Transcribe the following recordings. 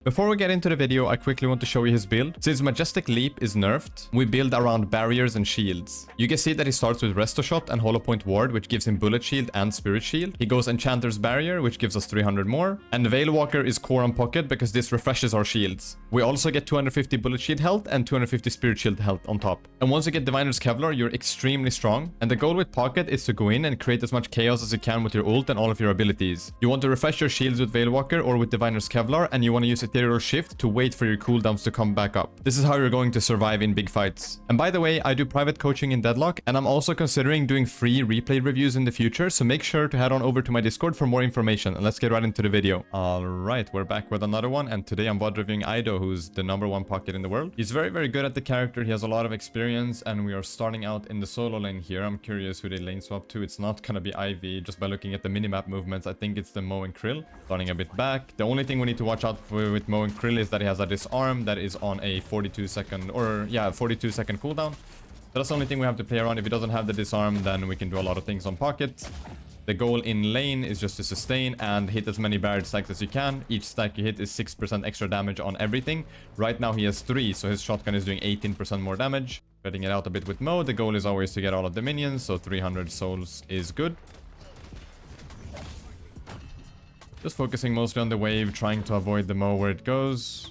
Before we get into the video, I quickly want to show you his build. Since Majestic Leap is nerfed, we build around barriers and shields. You can see that he starts with Resto Shot and Hollow Point Ward, which gives him Bullet Shield and Spirit Shield. He goes Enchanter's Barrier, which gives us 300 more. And Veil Walker is core on Pocket because this refreshes our shields. We also get 250 Bullet Shield health and 250 Spirit Shield health on top. And once you get Diviner's Kevlar, you're extremely strong. And the goal with Pocket is to go in and create as much chaos as you can with your ult and all of your abilities. You want to refresh your shields with Veil Walker or with Diviner's Kevlar, and you want to use Ethereal Shift to wait for your cooldowns to come back up. This is how you're going to survive in big fights. And by the way, I do private coaching in Deadlock, and I'm also considering doing free replay reviews in the future, so make sure to head on over to my Discord for more information, and let's get right into the video. Alright, we're back with another one, and today I'm VOD reviewing Eidorian, who's the #1 Pocket in the world. He's very, very good at the character, he has a lot of experience, and we are starting out in the solo lane here. I'm curious who they lane swap to. It's not gonna be Ivy, just by looking at the minimap movements. I think it's the Mo and Krill. Starting a bit back. The only thing we need to watch out for with Mo and Krill is that he has a disarm that is on a 42-second cooldown. So that's the only thing we have to play around. If he doesn't have the disarm, then we can do a lot of things on Pocket. The goal in lane is just to sustain and hit as many barrier stacks as you can. Each stack you hit is 6% extra damage on everything. Right now he has 3, so his shotgun is doing 18% more damage. Spreading it out a bit with Mo. The goal is always to get all of the minions, so 300 souls is good. Just focusing mostly on the wave, trying to avoid the Mo where it goes.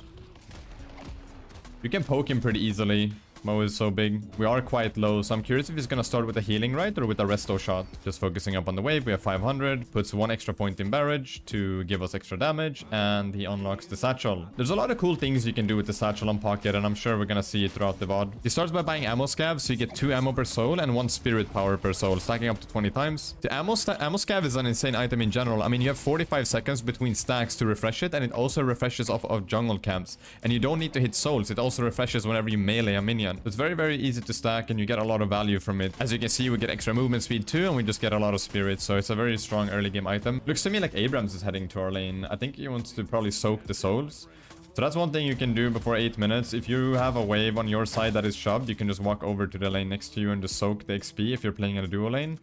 You can poke him pretty easily. Mo is so big. We are quite low, so I'm curious if he's gonna start with a healing right or with a resto shot. Just focusing up on the wave. We have 500. Puts 1 extra point in barrage to give us extra damage, and he unlocks the satchel. There's a lot of cool things you can do with the satchel on Pocket, and I'm sure we're gonna see it throughout the VOD. He starts by buying ammo scavs, so you get 2 ammo per soul and 1 spirit power per soul, stacking up to 20 times. The ammo scav is an insane item in general. I mean, you have 45 seconds between stacks to refresh it, and it also refreshes off of jungle camps. And you don't need to hit souls. It also refreshes whenever you melee a minion. It's very, very easy to stack, and you get a lot of value from it. As you can see, we get extra movement speed too, and we just get a lot of spirit, so it's a very strong early game item. Looks to me like Abrams is heading to our lane. I think he wants to probably soak the souls. So that's one thing you can do before 8 minutes. If you have a wave on your side that is shoved, you can just walk over to the lane next to you and just soak the XP if you're playing in a duo lane.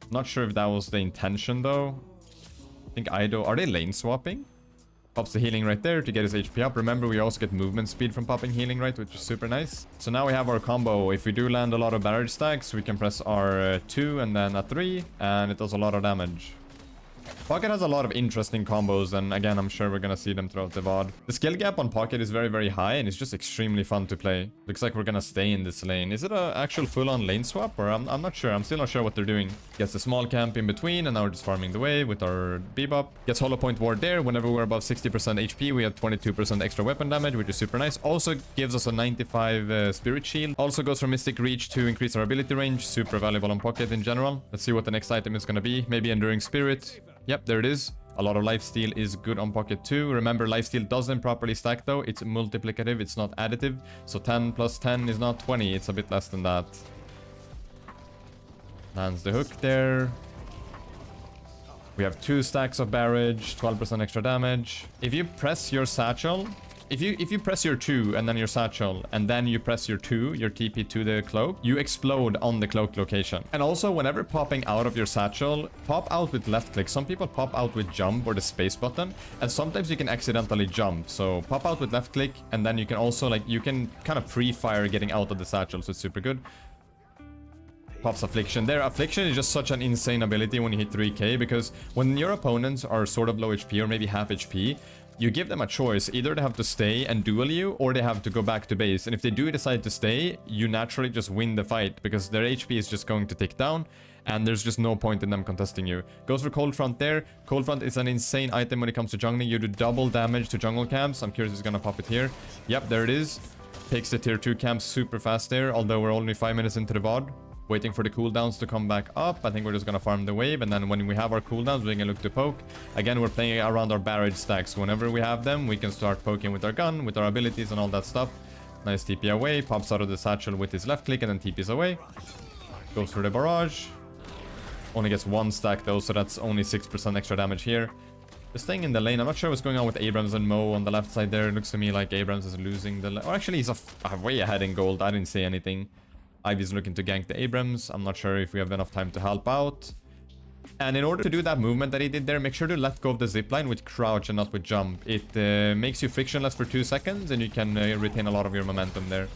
Not sure if that was the intention though. I think are they lane swapping? Pops the healing right there to get his HP up. Remember, we also get movement speed from popping healing right, which is super nice. So now we have our combo. If we do land a lot of barrage stacks, we can press R2 and then a 3, and it does a lot of damage. Pocket has a lot of interesting combos, and again, I'm sure we're gonna see them throughout the VOD. The skill gap on Pocket is very, very high, and it's just extremely fun to play. Looks like we're gonna stay in this lane. Is it an actual full-on lane swap, or I'm not sure. I'm still not sure what they're doing. Gets the small camp in between, and now we're just farming the wave with our Bebop. Gets Hollow Point Ward there. Whenever we're above 60% HP, we have 22% extra weapon damage, which is super nice. Also gives us a 95 Spirit Shield. Also goes for Mystic Reach to increase our ability range. Super valuable on Pocket in general. Let's see what the next item is gonna be. Maybe Enduring Spirit. Yep, there it is. A lot of lifesteal is good on Pocket too. Remember, lifesteal doesn't properly stack though. It's multiplicative, it's not additive. So 10 plus 10 is not 20. It's a bit less than that. Lands the hook there. We have 2 stacks of barrage, 12% extra damage. If you press your satchel, if you press your 2 and then your satchel, and then you press your 2, your TP to the cloak, you explode on the cloak location. And also, whenever popping out of your satchel, pop out with left click. Some people pop out with jump or the space button, and sometimes you can accidentally jump. So pop out with left click, and then you can also, like, you can kind of pre-fire getting out of the satchel, so it's super good. Pops Affliction there. Affliction is just such an insane ability when you hit 3k, because when your opponents are sort of low HP or maybe half HP, you give them a choice. Either they have to stay and duel you, or they have to go back to base. And if they do decide to stay, you naturally just win the fight, because their HP is just going to tick down, and there's just no point in them contesting you. Goes for Cold Front there. Cold Front is an insane item when it comes to jungling. You do double damage to jungle camps. I'm curious if he's gonna pop it here. Yep, there it is. Takes the tier 2 camps super fast there, although we're only 5 minutes into the VOD. Waiting for the cooldowns to come back up. I think we're just gonna farm the wave, and then when we have our cooldowns, we can look to poke. Again, we're playing around our barrage stacks. Whenever we have them, we can start poking with our gun, with our abilities and all that stuff. Nice TP away. Pops out of the satchel with his left click and then TPs away. Goes for the barrage. Only gets 1 stack though, so that's only 6% extra damage here. Just staying in the lane. I'm not sure what's going on with Abrams and Mo on the left side there. It looks to me like Abrams is losing the... Or actually, he's way ahead in gold. I didn't say anything. Ivy's looking to gank the Abrams. I'm not sure if we have enough time to help out. And in order to do that movement that he did there, make sure to let go of the zipline with crouch and not with jump. It makes you frictionless for 2 seconds and you can retain a lot of your momentum there.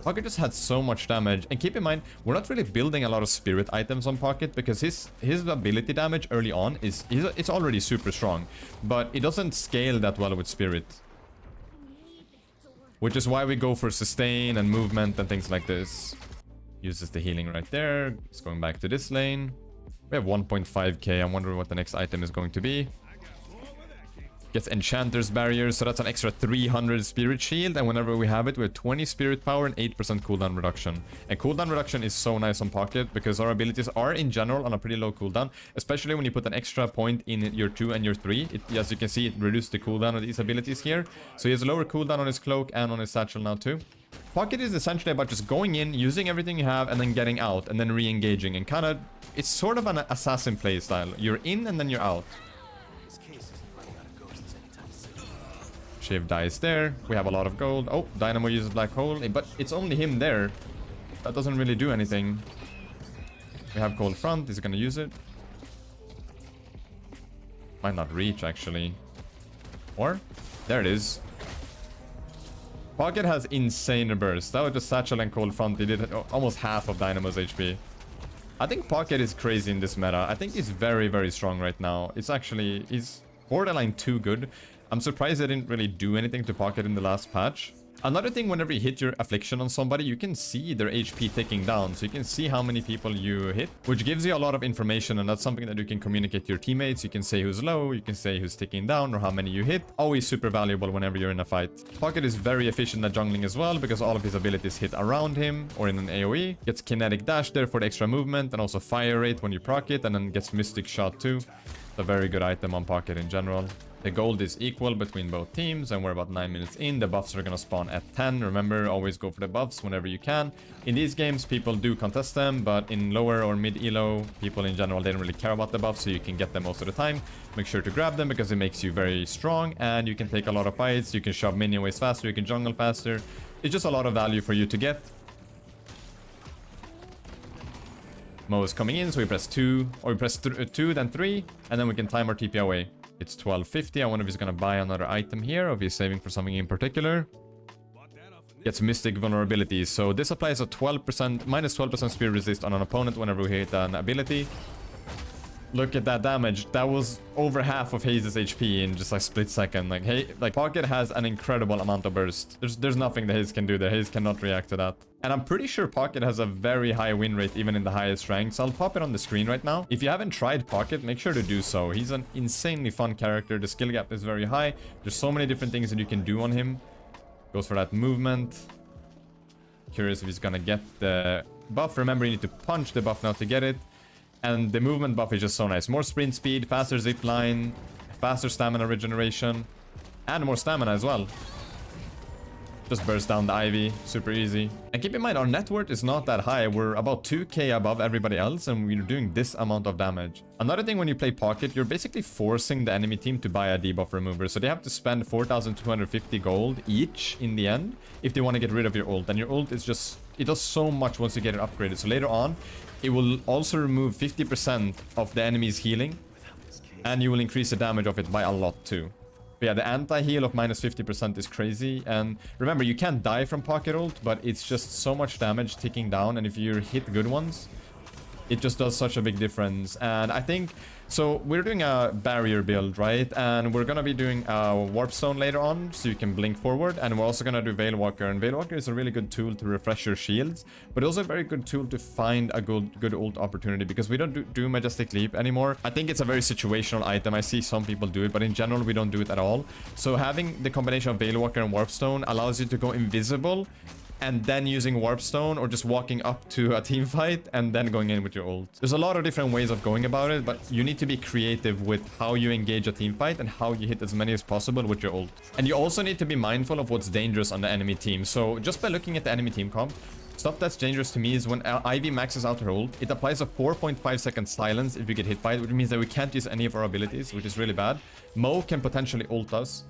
Pocket just had so much damage. And keep in mind, we're not really building a lot of spirit items on Pocket because his ability damage early on it's already super strong. But it doesn't scale that well with spirit. Which is why we go for sustain and movement and things like this. Uses the healing right there. It's going back to this lane. We have 1.5k. I'm wondering what the next item is going to be. Gets Enchanter's Barrier, so that's an extra 300 Spirit Shield. And whenever we have it, we have 20 Spirit Power and 8% cooldown reduction. And cooldown reduction is so nice on Pocket because our abilities are in general on a pretty low cooldown. Especially when you put an extra point in your 2 and your 3. As you can see, it reduces the cooldown of these abilities here. So he has a lower cooldown on his cloak and on his satchel now too. Pocket is essentially about just going in, using everything you have, and then getting out, and then re-engaging. And kind of, it's sort of an assassin playstyle. You're in and then you're out. Shiv dies there. We have a lot of gold. Oh, Dynamo uses Black Hole, but it's only him there. That doesn't really do anything. We have Cold Front. Is he gonna use it? Might not reach, actually. Or? There it is. Pocket has insane burst. That was just Satchel and Cold Front. He did almost half of Dynamo's HP. I think Pocket is crazy in this meta. I think he's very, very strong right now. It's actually... he's borderline too good. I'm surprised they didn't really do anything to Pocket in the last patch. Another thing, whenever you hit your affliction on somebody, you can see their HP ticking down. So you can see how many people you hit, which gives you a lot of information. And that's something that you can communicate to your teammates. You can say who's low, you can say who's ticking down, or how many you hit. Always super valuable whenever you're in a fight. Pocket is very efficient at jungling as well, because all of his abilities hit around him or in an AoE. Gets kinetic dash there for the extra movement, and also fire rate when you proc it, and then gets mystic shot too. It's a very good item on Pocket in general. The gold is equal between both teams, and we're about 9 minutes in. The buffs are going to spawn at 10. Remember, always go for the buffs whenever you can. In these games, people do contest them, but in lower or mid-elo, people in general, they don't really care about the buffs, so you can get them most of the time. Make sure to grab them, because it makes you very strong, and you can take a lot of fights. You can shove minion waves faster, you can jungle faster. It's just a lot of value for you to get. Mo is coming in, so we press 2, or we press 2, then 3, and then we can time our TP away. It's 1250. I wonder if he's gonna buy another item here, or if he's saving for something in particular. Gets Mystic Vulnerability. So this applies a 12%, minus 12% spear resist on an opponent whenever we hit an ability. Look at that damage. That was over half of Haze's HP in just a split second. Like Pocket has an incredible amount of burst. There's nothing that Haze can do there. Haze cannot react to that. And I'm pretty sure Pocket has a very high win rate even in the highest ranks. I'll pop it on the screen right now. If you haven't tried Pocket, make sure to do so. He's an insanely fun character. The skill gap is very high. There's so many different things that you can do on him. Goes for that movement. Curious if he's gonna get the buff. Remember, you need to punch the buff now to get it. And the movement buff is just so nice. More sprint speed, faster zip line, faster stamina regeneration, and more stamina as well. Just burst down the Ivy, super easy. And keep in mind, our net worth is not that high. We're about 2k above everybody else, and we're doing this amount of damage. Another thing, when you play Pocket, you're basically forcing the enemy team to buy a debuff remover. So they have to spend 4,250 gold each in the end if they want to get rid of your ult. And your ult is just... it does so much once you get it upgraded. So later on, it will also remove 50% of the enemy's healing, and you will increase the damage of it by a lot too. But yeah, the anti-heal of minus 50% is crazy. And remember, you can't die from Pocket ult, but it's just so much damage ticking down. And if you hit good ones, it just does such a big difference. And I think... so we're doing a barrier build, right? And we're gonna be doing a warp stone later on, so you can blink forward. And we're also gonna do Veil Walker. And Veil Walker is a really good tool to refresh your shields, but also a very good tool to find a good ult opportunity, because we don't do Majestic Leap anymore. I think it's a very situational item. I see some people do it, but in general, we don't do it at all. So having the combination of Veil Walker and Warp Stone allows you to go invisible, and then using Warp Stone, or just walking up to a team fight and then going in with your ult. There's a lot of different ways of going about it, but you need to be creative with how you engage a team fight and how you hit as many as possible with your ult. And you also need to be mindful of what's dangerous on the enemy team. So just by looking at the enemy team comp, stuff that's dangerous to me is when Ivy maxes out her ult, it applies a 4.5 second silence if you get hit by it, which means that we can't use any of our abilities, which is really bad. Mo can potentially ult us.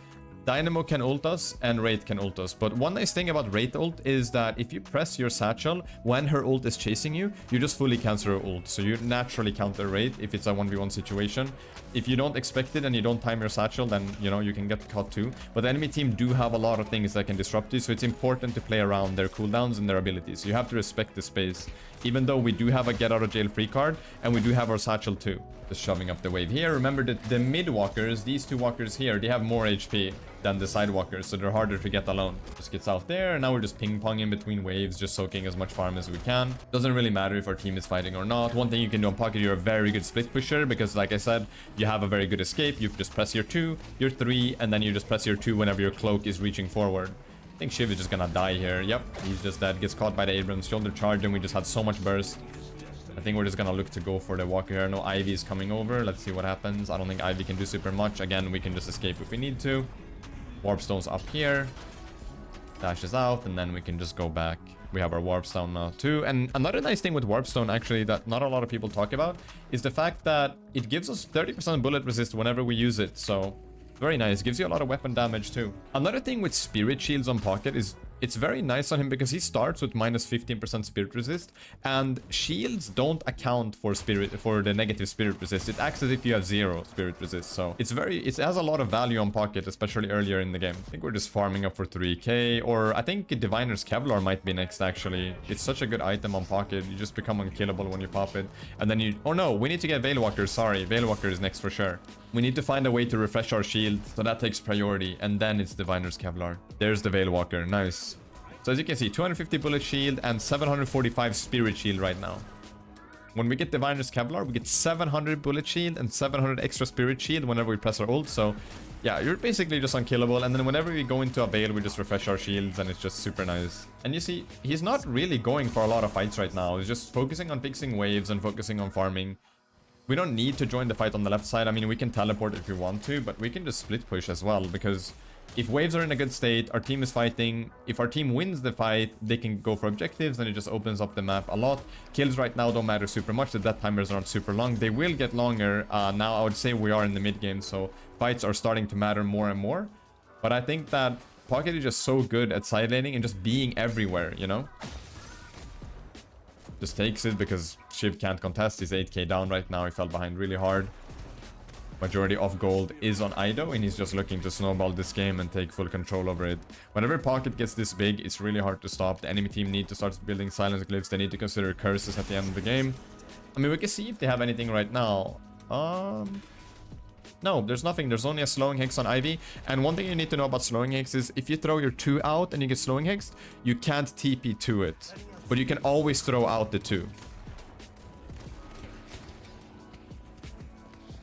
Dynamo can ult us and Wraith can ult us. But one nice thing about Wraith ult is that if you press your satchel when her ult is chasing you, you just fully cancel her ult. So you naturally counter Wraith if it's a 1v1 situation. If you don't expect it and you don't time your satchel, then, you know, you can get caught too. But the enemy team do have a lot of things that can disrupt you, so it's important to play around their cooldowns and their abilities. You have to respect the space. Even though we do have a get out of jail free card, and we do have our satchel too. Just shoving up the wave here. Remember that the mid walkers, these two walkers here, they have more HP than the side walkers, so they're harder to get alone. Just gets out there, and now we're just ping-ponging between waves, just soaking as much farm as we can. Doesn't really matter if our team is fighting or not. One thing you can do on Pocket, you're a very good split pusher, because like I said, you have a very good escape. You just press your 2, your 3, and then you just press your 2 whenever your cloak is reaching forward. I think Shiv is just gonna die here. Yep, he's just dead. Gets caught by the Abrams shoulder charge, and we just had so much burst. I think we're just gonna look to go for the walker here. No Ivy is coming over. Let's see what happens. I don't think Ivy can do super much. Again, we can just escape if we need to. Warp stone's up here. Dashes out, and then we can just go back. We have our warp stone now too. And another nice thing with warp stone, actually, that not a lot of people talk about, is the fact that it gives us 30% bullet resist whenever we use it. So very nice. Gives you a lot of weapon damage too. Another thing with spirit shields on Pocket is it's very nice on him because he starts with minus 15% spirit resist, and shields don't account for the negative spirit resist. It acts as if you have 0 spirit resist. So it has a lot of value on Pocket, especially earlier in the game. I think we're just farming up for 3k, or I think Diviner's Kevlar might be next actually. It's such a good item on Pocket. You just become unkillable when you pop it. And then you, oh no, we need to get Veil Walker. Sorry, Veil Walker is next for sure. We need to find a way to refresh our shield, so that takes priority, and then it's Diviner's Kevlar. There's the Veil Walker. Nice. So as you can see, 250 bullet shield and 745 spirit shield right now. When we get Diviner's Kevlar, we get 700 bullet shield and 700 extra spirit shield whenever we press our ult. So yeah, you're basically just unkillable. And then whenever we go into a Veil, we just refresh our shields, and it's just super nice. And you see, he's not really going for a lot of fights right now. He's just focusing on fixing waves and focusing on farming. We don't need to join the fight on the left side. I mean, we can teleport if we want to, but we can just split push as well, because if waves are in a good state, our team is fighting. If our team wins the fight, they can go for objectives, and it just opens up the map a lot. Kills right now don't matter super much. The death timers aren't super long. They will get longer. Now I would say we are in the mid game, so fights are starting to matter more and more. But I think that Pocket is just so good at side laning and just being everywhere, you know? Just takes it because Shiv can't contest. He's 8k down right now. He fell behind really hard. Majority of gold is on Eido, and he's just looking to snowball this game and take full control over it. Whenever Pocket gets this big, it's really hard to stop. The enemy team need to start building silence glyphs. They need to consider curses at the end of the game. I mean, we can see if they have anything right now. No, there's nothing. There's only a slowing hex on Ivy. And one thing you need to know about slowing hex is if you throw your 2 out and you get slowing hex, you can't TP to it. But you can always throw out the 2.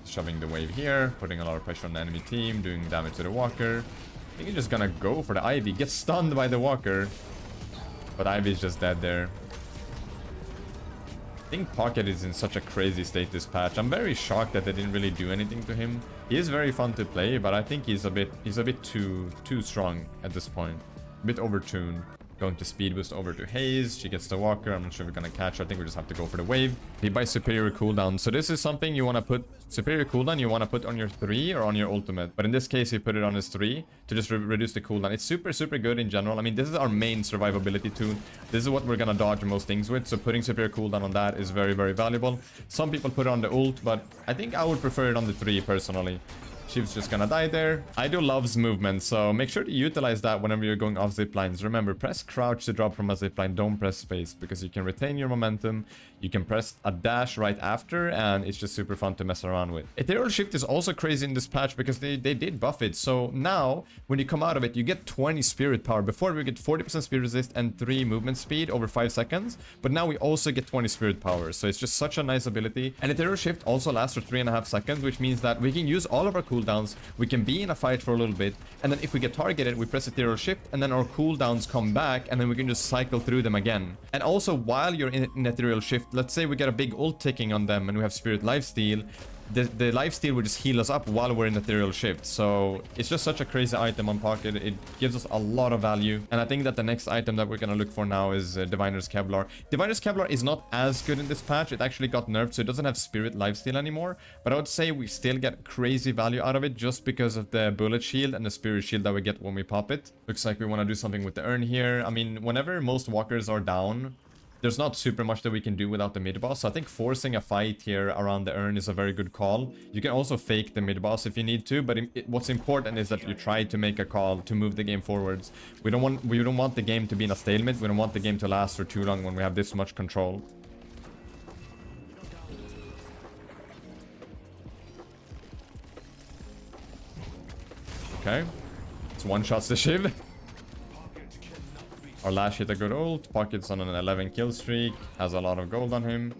Shoving the wave here, putting a lot of pressure on the enemy team, doing damage to the walker. I think he's just gonna go for the Ivy. Gets stunned by the walker. But Ivy's just dead there. I think Pocket is in such a crazy state this patch. I'm very shocked that they didn't really do anything to him. He is very fun to play, but I think he's a bit too strong at this point. A bit overtuned. Going to speed boost over to Haze. She gets the walker. I'm not sure if we're gonna catch her. I think we just have to go for the wave. He buys superior cooldown. So this is something you want to put superior cooldown. You want to put on your 3 or on your ultimate. But in this case, he put it on his 3 to just reduce the cooldown. It's super good in general. I mean, this is our main survivability tool. This is what we're gonna dodge most things with. So putting superior cooldown on that is very valuable. Some people put it on the ult, but I think I would prefer it on the 3 personally. Shiv's just gonna die there. Eido loves movement, so make sure to utilize that whenever you're going off zip lines. Remember, press crouch to drop from a zip line. Don't press space, because you can retain your momentum. You can press a dash right after, and it's just super fun to mess around with. Ethereal Shift is also crazy in this patch because they did buff it. So now, when you come out of it, you get 20 spirit power. Before, we get 40% speed resist and 3 movement speed over 5 seconds. But now we also get 20 spirit power. So it's just such a nice ability. And Ethereal Shift also lasts for 3.5 seconds, which means that we can use all of our cooldowns. We can be in a fight for a little bit. And then if we get targeted, we press Ethereal Shift, and then our cooldowns come back, and then we can just cycle through them again. And also, while you're in Ethereal Shift, let's say we get a big ult ticking on them and we have Spirit Lifesteal, the lifesteal will just heal us up while we're in ethereal shift. So it's just such a crazy item on pocket. It gives us a lot of value. And I think that the next item that we're gonna look for now is Diviner's Kevlar. Diviner's Kevlar is not as good in this patch. It actually got nerfed, so it doesn't have spirit lifesteal anymore. But I would say we still get crazy value out of it just because of the bullet shield and the spirit shield that we get when we pop it. Looks like we want to do something with the urn here. I mean, whenever most walkers are down, there's not super much that we can do without the mid-boss. So I think forcing a fight here around the urn is a very good call. You can also fake the mid-boss if you need to, but what's important is that you try to make a call to move the game forwards. We don't want the game to be in a stalemate. We don't want the game to last for too long when we have this much control. Okay. It's one-shots the Shiv. Our Lash hit a good ult. Pocket's on an 11 kill streak. Has a lot of gold on him.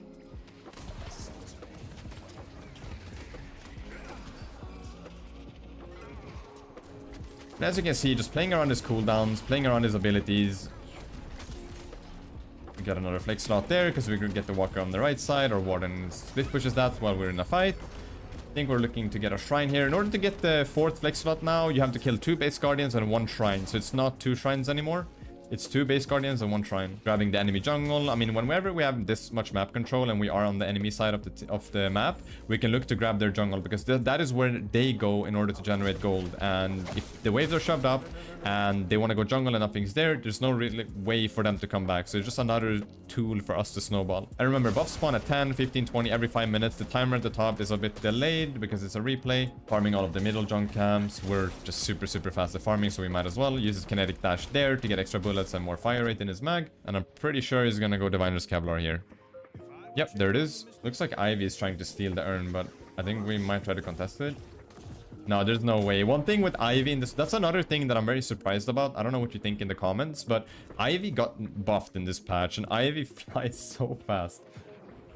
And as you can see, just playing around his cooldowns, playing around his abilities. We got another flex slot there because we could get the walker on the right side, or Warden split pushes that while we're in a fight. I think we're looking to get a shrine here. In order to get the 4th flex slot now, you have to kill 2 base guardians and 1 shrine. So it's not 2 shrines anymore. It's 2 base guardians and 1 shrine. Grabbing the enemy jungle. I mean, whenever we have this much map control and we are on the enemy side of the map, we can look to grab their jungle because that is where they go in order to generate gold. And if the waves are shoved up and they want to go jungle and nothing's there, there's no really way for them to come back. So it's just another tool for us to snowball. And remember, buffs spawn at 10, 15, 20 every 5 minutes. The timer at the top is a bit delayed because it's a replay. Farming all of the middle junk camps. We're just super fast at farming, so we might as well use his kinetic dash there to get extra bullets and more fire rate in his mag. And I'm pretty sure he's gonna go Diviner's Kevlar here. Yep, there it is. Looks like Ivy is trying to steal the urn, but I think we might try to contest it. No, there's no way. One thing with Ivy in this, that's another thing that I'm very surprised about. I don't know what you think in the comments, but Ivy got buffed in this patch and Ivy flies so fast.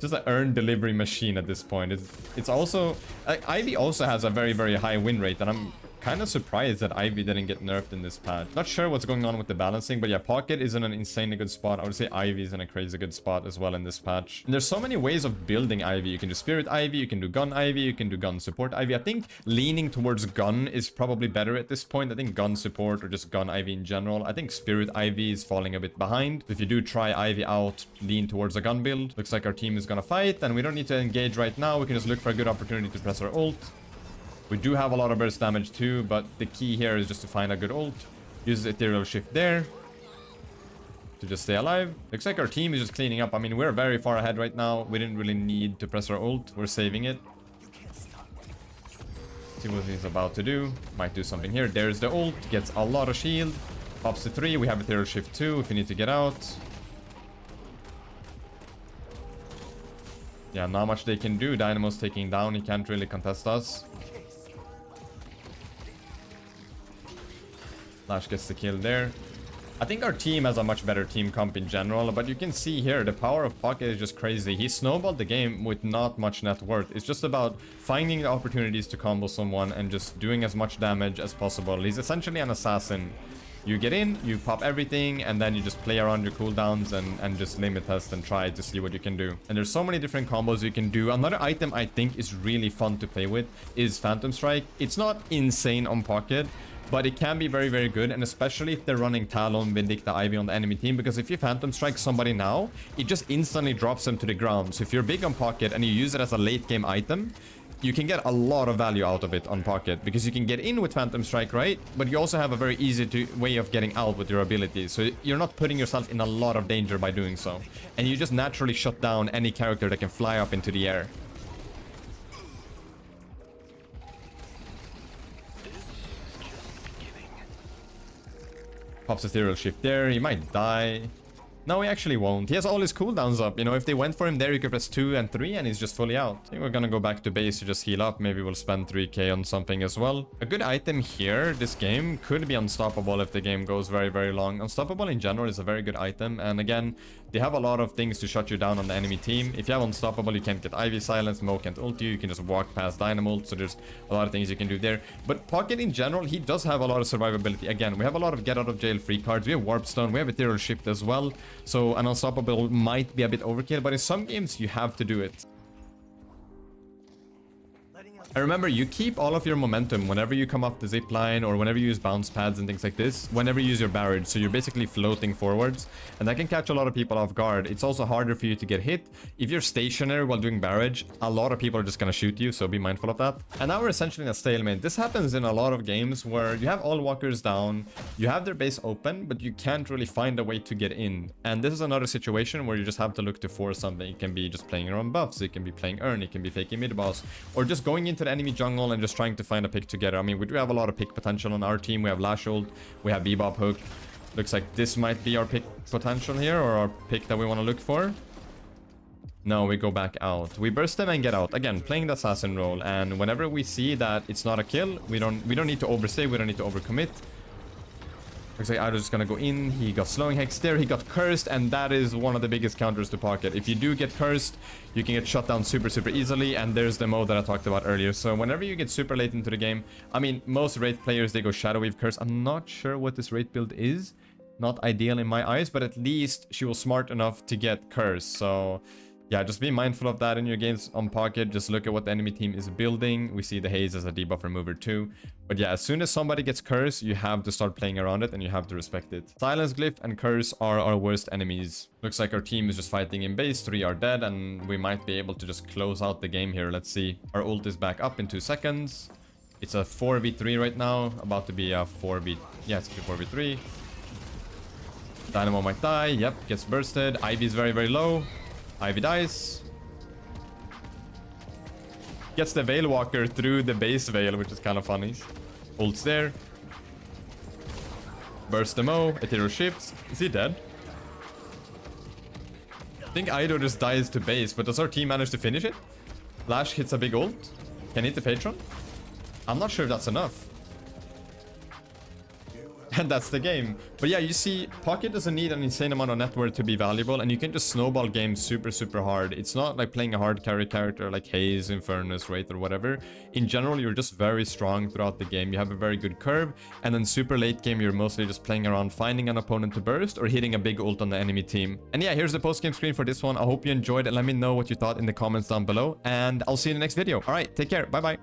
Just an urn delivery machine at this point. It's also Ivy also has a very high win rate, and I'm kind of surprised that Ivy didn't get nerfed in this patch. Not sure what's going on with the balancing, but yeah, Pocket is in an insanely good spot. I would say Ivy is in a crazy good spot as well in this patch. And there's so many ways of building Ivy. You can do Spirit Ivy, you can do Gun Ivy, you can do Gun Support Ivy. I think leaning towards Gun is probably better at this point. I think Gun Support or just Gun Ivy in general. I think Spirit Ivy is falling a bit behind. If you do try Ivy out, lean towards a gun build. Looks like our team is gonna fight, and we don't need to engage right now. We can just look for a good opportunity to press our ult. We do have a lot of burst damage too, but the key here is just to find a good ult. Use the ethereal shift there to just stay alive. Looks like our team is just cleaning up. I mean, we're very far ahead right now. We didn't really need to press our ult. We're saving it. See what he's about to do. Might do something here. There's the ult. Gets a lot of shield. Pops to 3. We have ethereal shift 2 if we need to get out. Yeah, not much they can do. Dynamo's taking down. He can't really contest us. Flash gets the kill there. I think our team has a much better team comp in general, but you can see here the power of Pocket is just crazy. He snowballed the game with not much net worth. It's just about finding the opportunities to combo someone and just doing as much damage as possible. He's essentially an assassin. You get in, you pop everything, and then you just play around your cooldowns and just limit test and try to see what you can do. And there's so many different combos you can do. Another item I think is really fun to play with is Phantom Strike. It's not insane on Pocket, but it can be very good, and especially if they're running Talon, Vindicta, Ivy on the enemy team, because if you Phantom Strike somebody now, it just instantly drops them to the ground. So if you're big on Pocket and you use it as a late game item, you can get a lot of value out of it on Pocket, because you can get in with Phantom Strike, right? But you also have a very easy way of getting out with your abilities. So you're not putting yourself in a lot of danger by doing so. And you just naturally shut down any character that can fly up into the air. Pops ethereal shift there. He might die. No, he actually won't. He has all his cooldowns up. You know, if they went for him there, you could press 2 and 3 and he's just fully out. I think we're gonna go back to base to just heal up. Maybe we'll spend 3k on something as well. A good item here, this game, could be Unstoppable if the game goes very long. Unstoppable in general is a very good item. And again, they have a lot of things to shut you down on the enemy team. If you have Unstoppable, you can't get Ivy Silence, Mo can't ult you. You can just walk past Dynamo. So there's a lot of things you can do there. But Pocket in general, he does have a lot of survivability. Again, we have a lot of get out of jail free cards. We have Warp Stone, we have Ethereal Shift as well. So an Unstoppable might be a bit overkill, but in some games you have to do it. And remember, you keep all of your momentum whenever you come off the zip line or whenever you use bounce pads and things like this, whenever you use your barrage. So you're basically floating forwards, and that can catch a lot of people off guard. It's also harder for you to get hit. If you're stationary while doing barrage, a lot of people are just gonna shoot you, so be mindful of that. And now we're essentially in a stalemate. This happens in a lot of games where you have all walkers down, you have their base open, but you can't really find a way to get in. And this is another situation where you just have to look to force something. It can be just playing your own buffs, it can be playing Earn, it can be faking mid boss, or just going into the enemy jungle and just trying to find a pick together. I mean, we do have a lot of pick potential on our team. We have Lash ult, we have Bebop hook. Looks like this might be our pick potential here, or our pick that we want to look for. No, we go back out. We burst them and get out. Again, playing the assassin role, and whenever we see that it's not a kill, we don't need to overstay, we don't need to overcommit. Looks like Eido's just gonna go in. He got slowing hex there, he got cursed, and that is one of the biggest counters to pocket. If you do get cursed, you can get shut down super easily, and there's the mode that I talked about earlier. So whenever you get super late into the game, I mean, most Wraith players, they go Shadow Weave Curse. I'm not sure what this Wraith build is. Not ideal in my eyes, but at least she was smart enough to get cursed. So yeah, just be mindful of that in your games on pocket. Just look at what the enemy team is building. We see the haze as a debuff remover too. But yeah, as soon as somebody gets cursed, you have to start playing around it and you have to respect it. Silence Glyph and Curse are our worst enemies. Looks like our team is just fighting in base. 3 are dead, and we might be able to just close out the game here. Let's see. Our ult is back up in 2 seconds. It's a 4v3 right now. About to be a 4v... Yeah, it's a 4v3. Dynamo might die. Yep, gets bursted. Ivy is very low. Ivy dies. Gets the Veil Walker through the base Veil, which is kind of funny. Ult's there. Burst the Mo. Ethereal shifts. Is he dead? I think Eido just dies to base, but does our team manage to finish it? Lash hits a big ult. Can hit the Patron? I'm not sure if that's enough. And that's the game. But yeah, you see, Pocket doesn't need an insane amount of net worth to be valuable, and you can just snowball games super hard. It's not like playing a hard carry character like Haze, Infernus, Wraith, or whatever. In general, you're just very strong throughout the game. You have a very good curve, and then super late game, you're mostly just playing around, finding an opponent to burst, or hitting a big ult on the enemy team. And yeah, here's the post-game screen for this one. I hope you enjoyed it. Let me know what you thought in the comments down below, and I'll see you in the next video. Alright, take care. Bye-bye.